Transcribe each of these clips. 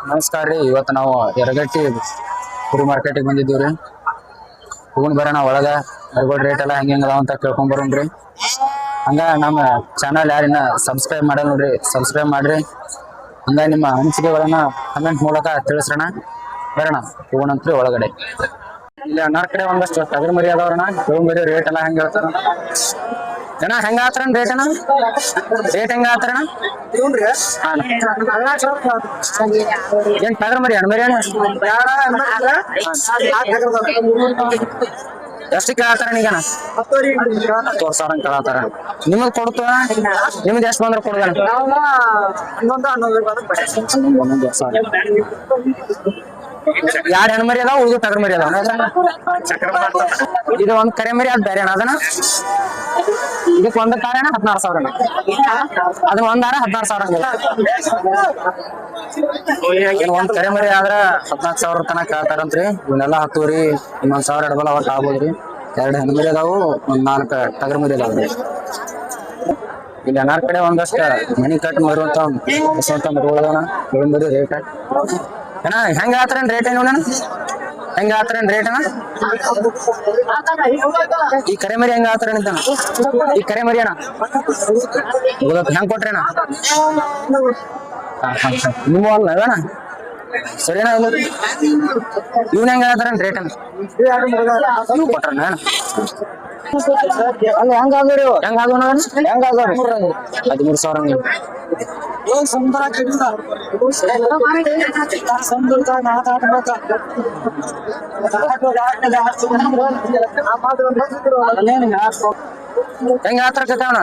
ನಮಸ್ಕಾರ ರೀ. ಇವತ್ತು ನಾವು ಯರಗಟ್ಟಿ ಕುರಿ ಮಾರ್ಕೆಟಿಗೆ ಬಂದಿದ್ದೀವ್ರಿ. ಹೋಗೋಣ ಬರೋಣ ಒಳಗ ಮರಿಗೋಳ್ ರೇಟ್ ಎಲ್ಲ ಹೆಂಗ ಅದಾವ ಅಂತ ಕೇಳ್ಕೊಂಡ್ ಬರೋಣ್ರಿ. ಹಂಗ ನಮ್ಮ ಚಾನಲ್ ಯಾರಿನ ಸಬ್ಸ್ಕ್ರೈಬ್ ಮಾಡಲ್ಲ ನೋಡ್ರಿ, ಸಬ್ಸ್ಕ್ರೈಬ್ ಮಾಡ್ರಿ. ಹಂಗ ನಿಮ್ಮ ಅನಿಸಿಕೆಗಳನ್ನ ಕಮೆಂಟ್ ಮೂಲಕ ತಿಳಿಸ್ರಣ. ಬರೋಣ ಹೋಗೋಣಂತ್ರಿ ಒಳಗಡೆ. ಇಲ್ಲಿ ಅನ್ನಾರ ಕಡೆ ಒಂದಷ್ಟು ಟಗರ್ ಮರಿ ಅದಾವ್ರಣ. ತಗೊಂಬರಿ ರೇಟ್ ಎಲ್ಲ ಹೆಂಗ ಹೇಳ್ತಾರ ಜನ ಹೆಂಗ ಆತರಣ ರೇಟ್ ಅಣ್ಣ? ರೇಟ್ ಹೆಂಗ ಆತರಣ? ಏನ್ ಟಗರ್ ಮರಿ ಅಣ್ಣ? ಮರಿ ಅಣ್ಣ ಎಷ್ಟು ಕೇಳತ್ತಾರ ಈಗಣ? 10,000 ಕೇಳತ್ತಾರ. ನಿಮಗ್ ಕೊಡ್ತು? ನಿಮ್ದು ಎಷ್ಟು ಬಂದ್ರೆ ಕೊಡ್ದಾನ? 11,000. ಯಾರು ಹೆಣ್ಮರಿ ಅದಾವ, ಉಳಿದು ಟಗರ್ ಮರಿ ಅದಾವ? ಇದು ಒಂದ್ ಕರೆ ಮರಿ ಅದ್ ಬೇರೆ ಅಣ್ಣ. ಅದನ್ನ ಇದಕ್ ಒಂದ್ ಕಾರ 16,000. ಅದನ್ನ ಒಂದಾರ 16,000. ಒಂದ್ ಕರೆ ಮರಿ ಆದ್ರ 14,000 ತನಕ ಕೇಳ್ತಾರಂತ್ರಿ. ಇವನ್ನೆಲ್ಲ ಹತ್ತುವರಿ ಇನ್ನೊಂದ್ 1,000 ಎಡಬಲ ಒಟ್ಟು ಆಗ್ಬೋದ್ರಿ. 2 ಹೆಣ್ಮರಿ ಅದಾವು, ಒಂದ್ 4 ಟಗರ್ ಮರಿ ಅದಾವ್ರಿ. ಇಲ್ಲಿ ಅನಾರ್ ಕಡೆ ಒಂದಷ್ಟ ಮನಿ ಕಟ್ ಮರುವಂತ ಮರಿಗಳದಾನ. ಬರೀ ರೇಟ್ ಅಣ್ಣ ಹೆಂಗ ಆತರೇನ್ ರೇಟ್? ಏನು ಹೆಂಗ ಆತರೇನ್ ರೇಟ್ ಅಣ್ಣ? ಈ ಕರೆ ಮರಿ ಹೆಂಗ ಆತರ ಈ ಕರೆ ಮರಿ ಅಣ್ಣ ಹೆಂಗ್ ಕೊಟ್ರಿ ಅಣ್ಣ? ನಿಮ್ಮ ಅಲ್ಲ ಅಣ್ಣ ಸರಿ ಅಣ್ಣ. ಇವ್ನ ಹೆಂಗ ಆತಾರೇನ್ ರೇಟ್ ಅಣ್ಣ? ಇವ್ ಕೊಟ್ರಣ್ಣ ಅಲ್ಲ ಹೆಂಗಾದ್ರಿ? ಹೆಂಗಾದ್ರಿ 13,000. ಹೆಂಗ ಆತರ ಕತಾವಣ?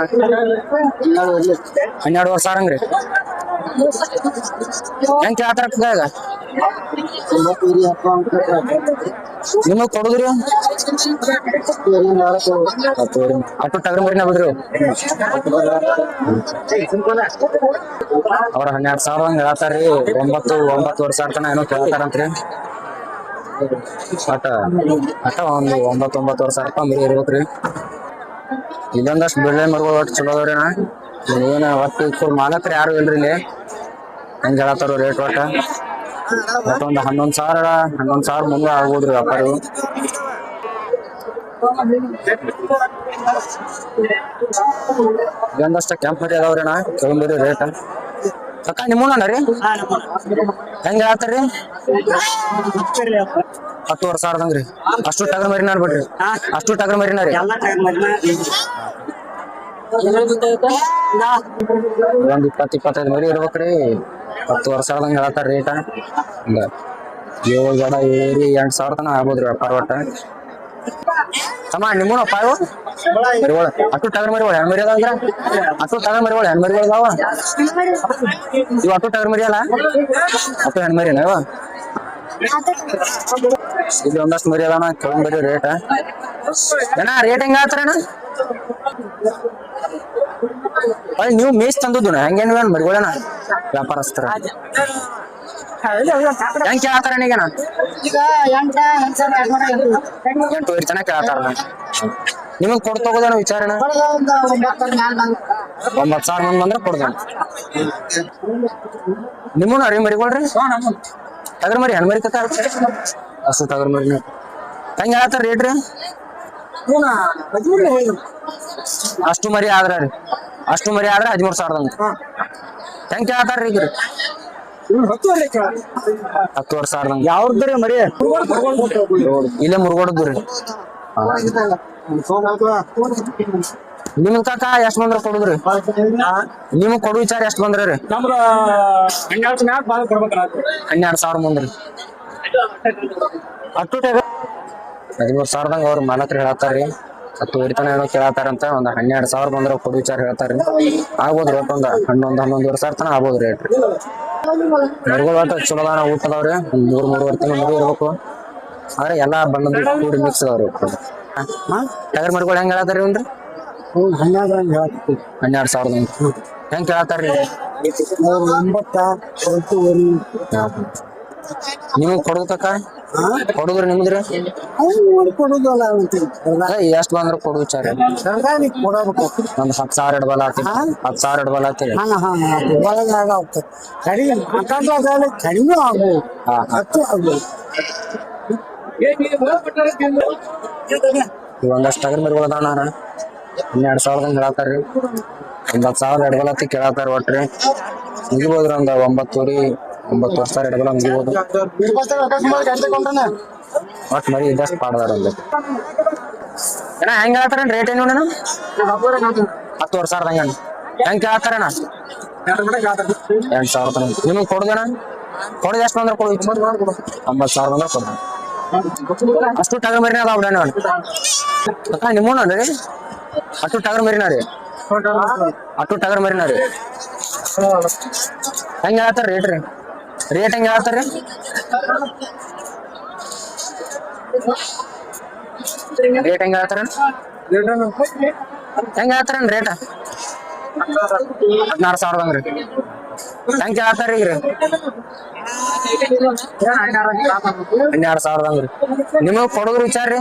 12,000 ರೀ. ಹೆಂಗ ಆತರ ನಿಮಗ್ ಕೊಡುದ್ರಿ? ಅಟ್ಟು ಟಗರ್ ಮರಿನ ಬಿಡ್ರಿ. ಅವ್ರ 12,000 ಹಂಗ ಹೇಳ್ತಾರ್ರಿ. 9,000 ತನ ಏನೋ ಕೇಳ್ತಾರಂತ್ರಿ. ಅಟ ಒಂದು 9,000 ಮರಿ ಇರ್ಬೇಕ್ರಿ. ಇದೊಂದಷ್ಟು ಬೆಳ್ಳೆ ಮರಿಗಳು ಒಟ್ಟು ಚಲೋ ಅದಾವ್ರಿ ಅಣ್ಣ. ಏನ ಒಟ್ಟು ಮಾಲಕ್ರ ಯಾರು ಇಲ್ರಿ ಇಲ್ಲಿ. ಹೆಂಗ ಹೇಳತ್ತಾರ ರೇಟ್? ಒಟ್ಟು ಒಂದು 11,000 ಮುಂದೆ ಆಗ್ಬೋದ್ರಿ ವ್ಯಾಪಾರ. ಇದೊಂದಷ್ಟ ಕ್ಯಾಂಪ್ ಮರಿ ಅದಾವ್ರಿ ಅಣ್ಣ. ತಗೊಂಡ್ರಿ ರೇಟ್ ಅಕ್ಕ ನಿಮ್ಮಣ್ಣ ರೀ? ಹೆಂಗ ಹೇಳ್ತಾರ್ರಿ? 10,000 ರೀ. ಅಷ್ಟು ಟಗರ್ ಮರಿನ ಬಿಡ್ರಿ. ಅಷ್ಟು ಟಗರ್ ಮರಿನ ರೀ. ಒಂದ್ 20-25 ಮರಿ ಇರ್ಬೇಕ್ರಿ. 10,000 ಹೇಳ್ತಾರ ರೇಟ. 7 ಗಡ ಏರಿ 8,000 ತನ ಆಗ್ಬೋದ್ರಿ ವ್ಯಾಪಾರ ಒಟ್ಟ. ತಮ್ಮ ನಿಮ್ಮನ ಪಾಯವು ಮರಿಗಳು ಅಟ್ಟು ಟಗರ್ ಮರಿಗಳು ಹೆಣ್ಮರಿ ಅದಾವ. ಅಟ್ಟು ಟಗರ್ ಮರಿಗಳು ಹೆಣ್ಮರಿಗಳು ಅದಾವ. ಇವ್ ಅಟ್ಟು ಟಗರ್ ಮರಿ ಅಲ್ಲ, ಅಟ್ಟು ಹೆಣ್ಮರಿನ ಇವ. ಇಲ್ಲಿ ಒಂದಷ್ಟು ಮರಿ ಅದಾನ. ತಗೊಂಡ್ಬರಿ ರೇಟ್ ಏನ? ರೇಟ್ ಹೆಂಗ ಆತಾರಣ? ನೀವು ಮೇಸ್ ತಂದದ್ದು ಹೆಂಗೇನ್ ಮರಿಗಳಣ ವ್ಯಾಪಾರಸ್ತರ ಹೆಂಗ್ ಕೇಳತ್ತಾರ? ಈಗಣ 8,000 ತನಕ ಕೇಳತ್ತಾರ. ನಿಮಗ್ ಕೊಡ್ತೋಗೋದಣ ವಿಚಾರಣ? 9,000 ಮಂದಿ ಬಂದ್ರೆ ಕೊಡ್ದಾನ. ನಿಮ್ಮನ ರೀ ಮರಿಗಳ್ರಿ? ಟಗರ್ ಮರಿ ಹೆಣ್ಮರಿ ಕತ್ತ ಅಷ್ಟು ಟಗರ್ ಮರಿ ಹೆಂಗ ಹೇಳತ್ತಾರ ರೇಟ್ ರೀ? ಅಷ್ಟು ಮರಿ ಆದ್ರ ರೀ, ಅಷ್ಟು ಮರಿ ಆದ್ರ 13,000 ಹೆಂಗ್ ಕೇಳತ್ತಾರ್ರಿ ಈಗ? 10,000. ಯಾವ್ದ್ರಿ ಮರಿ? ಇಲ್ಲೇ ಮುರುಗೋಡದ್ದು ರೀ. ನಿಮ್ ಕಾಕ ಎಷ್ಟ್ ಬಂದ್ರ ಕೊಡುದ್ರಿ? ನಿಮಗ್ ಕೊಡು ವಿಚಾರ ಎಷ್ಟ್ ಬಂದ್ರಿ? 12,000 ಬಂದ್ರಿ. ಅಟ್ಟು 13,000 ಅವ್ರ ಮಾಲಕ್ರ ಹೇಳತ್ತಾರ್ರಿ. 10 ತನ ಏನೋ ಕೇಳತ್ತಾರಂತ. ಒಂದ್ 12,000 ಬಂದ್ರ ಕೊಡು ವಿಚಾರ ಹೇಳ್ತಾರ್ರಿ. ಆಗ್ಬೋದ್ರಿ ಒಟ್ಟು ಒಂದ್ 11,000-11,500 ತನ ಆಗ್ಬೋದ್ರಿ ರೇಟ್. ಮರಿಗಳು ಒಟ್ಟು ಚಲೋದಾನ ಊಟದವ್ರಿ. 3-3.5 ತಿಂಗಳು ಮರಿ ಇರ್ಬೇಕು. ಆದ್ರೆ ಎಲ್ಲಾ ಬಣ್ಣದ ಕೂಡಿ ಮಿಕ್ಸ್ ಅದಾವ್ರಿ. ಟಗರ್ ಮರಿಗಳು ಹೆಂಗ್ ಹೇಳತ್ತಾರಿ ಇವ್ನ್ರಿ? 12,000 ಹೆಂಗ್ ಕೇಳತ್ತಾರ್ರಿ? 9,000. ನಿಮಗ್ ಕೊಡುದಕ್ಕ ಕೊಡುದ್ರಿ ನಿಮ್ದ್ರಿ ಕೊಡುದಲ್ಲ ಅಂತೀವಿ ಎಷ್ಟ್ ಬಂದ್ರ ಕೊಡು ವಿಚಾರ ಸರ್ಕಾರಿ ಕೊಡಬೇಕು ಒಂದ್ 10,000 ಇಡಬಲ್ಲ ಆತಿ 10,000 ಇಡಬಲ್ಲ ಆತಿ ಒಳಗಾಗ ಹೋಗ್ತದೆ ಕಡಿಮೆ ಅಕಸ್ಮಾತ್ ಕಡಿಮೆ ಆಗ್ಬೋದು ಹತ್ತು ಆಗ್ಬೋದು ಒಂದಷ್ಟು ಟಗರ್ ಮರಿಗಳದಾವ 12,000 ಹೇಳತ್ತಾರ್ರಿ 9,000 ಇಡಬಲ್ಲ ಆತಿ ಕೇಳತ್ತಾರ ಒಟ್ರಿ ಮುಗಿಬೋದ್ರಿ ಒಂದ್ 9,000 ಇಡಬಲ್ಲ ಮುಗಿಬೋದು ಒಟ್ ಮರಿ ಇದ್ದಷ್ಟು ಪಾಡದಾರ ಒಂದು ಏನ ಹೆಂಗ್ ಹೇಳ್ತಾರೇನ್ ರೇಟ್ ಏನು 10,000 ಹಂಗ ಹೆಂಗ್ ಕೇಳತ್ತಾರಣ 8,000 ತನ ನಿಮಗ್ ಕೊಡುದಣ ಕೊಡುದು ಎಷ್ಟು ಬಂದ್ರೆ ಕೊಡು 9,000 ಬಂದ್ರೆ ಕೊಡು ಅಷ್ಟು ಟಗರ್ ಮರಿನ ಅದಾವ ಬಿಡ ಅಕ್ಕ ನಿಮ್ಮಣ್ಣ ರೀ ಅಷ್ಟು ಟಗರ್ ಮರಿನ ರೀ ಅಷ್ಟು ಟಗರ್ ಮರಿನ ರೀ ಹೆಂಗ್ ಹೇಳ್ತಾರ ರೇಟ್ ಹೆಂಗ್ ಹೇಳ್ತಾರ್ರಿ ರೇಟ್ ಹೆಂಗ್ ಹೇಳ್ತಾರ ಹೆಂಗ್ ಹೇಳ್ತಾರನ್ ರೇಟ್ 16,000 ಹಂಗ್ರಿ ಹೆಂಗ್ ಹೇಳ್ತಾರ ಈಗ 12,000 ಹಂಗ್ರಿ ನಿಮಗ್ ಕೊಡೋದ್ರ ವಿಚಾರ ರೀ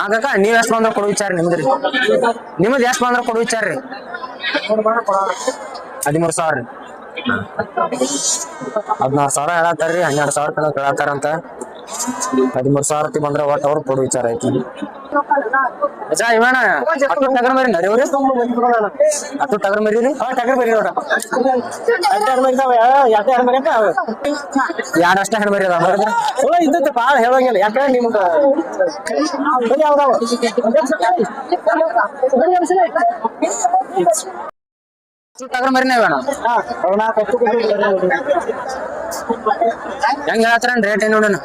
ಹಾಕ ನೀವ್ ಎಷ್ಟ್ ಬಂದ್ರ ಕೊಡೋ ವಿಚಾರ ನಿಮ್ದ್ರಿ ನಿಮ್ದ್ ಎಷ್ಟ್ ಬಂದ್ರ ಕೊಡೋ ವಿಚಾರ ರೀ 13,000 ರೀ 16,000 ಹೇಳತ್ತಾರ್ರಿ 12,000 ತನಕ ಹೇಳತ್ತಾರಂತ 13,000 ಬಂದ್ರ ಒಟ್ಟು ಅವ್ರು ಕೊಡೋ ವಿಚಾರ ಐತಿ ಇವಣ್ಣ ಅಷ್ಟು ಟಗರ್ ಮರಿ ನರಿ ಅವ್ರಿ ಅಷ್ಟು ಟಗರ್ ಮರಿ ರೀ ಟಗರ್ ಮರಿ ನೋಡ ಯಾರಷ್ಟ ಹೆಣ್ಣು ಮರಿ ಅದಾವ ಇದ್ದತ್ತೆ ಬಾಳ ಹೇಳಂಗಿಲ್ಲ ಯಾಕಂದ್ರೆ ನಿಮ್ಗೆ ಟಗರ್ ಮರಿನೇ ಬೇಡ ಹೆಂಗ್ ಹೇಳ್ತಾರ ರೇಟ್ ಏನು ನೋಡೋಣ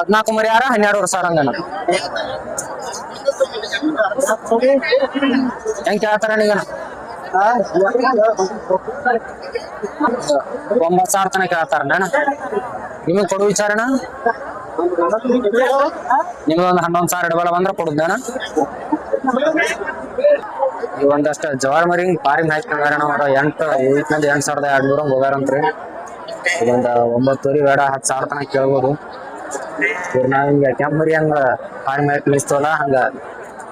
14 ಮರಿ ಯಾರ 12,000 ಹಂಗನ ಹೆಂಗ್ ಕೇಳ್ತಾರ ಈಗ 9,000 ತನಕ ಕೇಳ್ತಾರ ನಿಮಗ್ ಕೊಡು ವಿಚಾರಣ ನಿಮ್ದೊಂದು 11,000 ಇಡಬಲ್ಲ ಬಂದ್ರ ಕೊಡುದಣ ಈ ಒಂದಷ್ಟ ಜವಾರ್ ಮರಿ ಪಾರಿಂಗ್ ಹಾಕ್ತಾರ 8,200 ಹೋಗಾರಂತ್ರಿ ಇದೊಂದ 9 ಬೇಡ 10,000 ತನಕ ಕೇಳ್ಬೋದು ನಾವ್ ಹಿಂಗ ಕೆಂಪ್ ಮರಿ ಹಂಗ ಪಾರಿಂಗ್ ಹಾಕಿ ಮೇಯಿಸ್ತವಲ್ಲ ಹಂಗ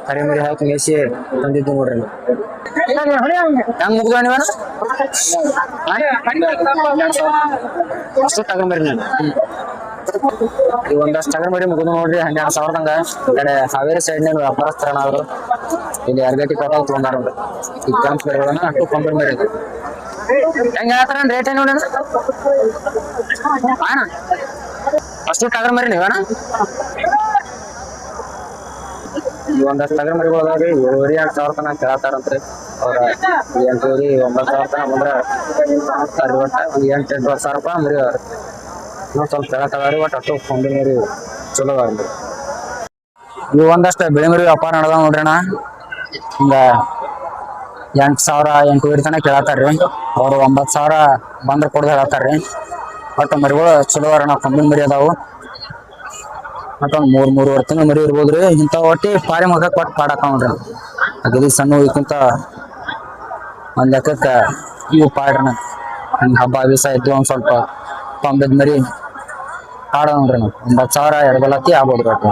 ಕರಿ ಮರಿ ಹಾಕಿ ಮೇಯಿಸಿ ತಂದಿದ್ದು ನೋಡ್ರಿ ಹೆಂಗ್ ಮುಗ್ದ ನೀವೇನ ಅಷ್ಟು ಟಗರ್ ಮರಿ ಈ ಒಂದಷ್ಟು ಟಗರ್ ಮರಿ ಮುಗಿದು ನೋಡ್ರಿ 12,000 ಹಂಗ ಈ ಕಡೆ ಹಾವೇರಿ ಸೈಡ್ ನ ವ್ಯಾಪಾರಸ್ಥರಣ ಅವರು ಇಲ್ಲಿ ಅರ್ಗಟ್ಟಿ ಕೊಟ್ಟ ತಗೊಂಡಾರ ಈ ಕೆಂಪ್ ಮರಿಗಳನ್ನ ಅಷ್ಟು ಕೊಂಬರಿ ಮರಿ ಹೆಂಗ ಹೇಳ್ತಾರ ರೇಟ್ ಏನು ನೋಡೋಣ ಅಷ್ಟು ಟಗರ್ ಮರಿ ನೀವಣ ಈ ಒಂದಷ್ಟು ಟಗರ್ ಮರಿಗಳು ಅದಾವ್ರಿ 7,500 ತನಕ ಕೇಳತ್ತಾರಂತ್ರಿ ಅವ್ರ 8,000 9,000 ತನಕ ಬಂದ್ರ 8,000 ರೂಪಾಯಿ ಮರಿ ಇನ್ನೊಂದ್ ಸ್ವಲ್ಪ ಕೇಳತ್ತಾವ್ರಿ ಒಟ್ಟು ಅಷ್ಟು ಕೊಂಬರಿ ಮರಿ ಚಲೋ ಅದಾವ್ರಿ ಇವು ಒಂದಷ್ಟು ಬೆಳೆ ಮರಿ ವ್ಯಾಪಾರ ನಡೆದಾವ ನೋಡ್ರಿ ಅಣ್ಣ ಹಿಂಗ 8,000 8,500 ತನಕ ಕೇಳತ್ತಾರ್ರಿ ಅವ್ರು 9,000 ಬಂದ್ರ ಕೊಡ್ದು ಹೇಳತ್ತಾರ್ರಿ ಒಟ್ಟು ಮರಿಗಳು ಚಲೋ ಅಣ್ಣ ಕೊಂಬಿನ ಮರಿ ಅದಾವು ಮತ್ತೊಂದ್ 3-3.5 ತಿಂಗಳ ಮರಿ ಇರ್ಬೋದ್ರಿ ಇಂಥ ಒಟ್ಟಿ ಪಾರಿ ಮಗ ಕೊಟ್ಟು ಪಾಡಾಕ ನೋಡ್ರಿ ಅಗದಿ ಸಣ್ಣ ಇದಕ್ಕಿಂತ ಒಂದ್ ಲೆಕ್ಕಕ್ಕ ಇವು ಪಾಡ್ರಣ ಹಿಂಗ ಹಬ್ಬ ಬೀಸ ಇದ್ದು ಒಂದ್ ಸ್ವಲ್ಪ ಕೊಂಬಿದ್ ಮರಿ ಪಾಡ ನೋಡ್ರಿ 9,000 ಎಡಬಲತ್ತಿ ಆಗ್ಬೋದ್ರಿ ಒಟ್ಟು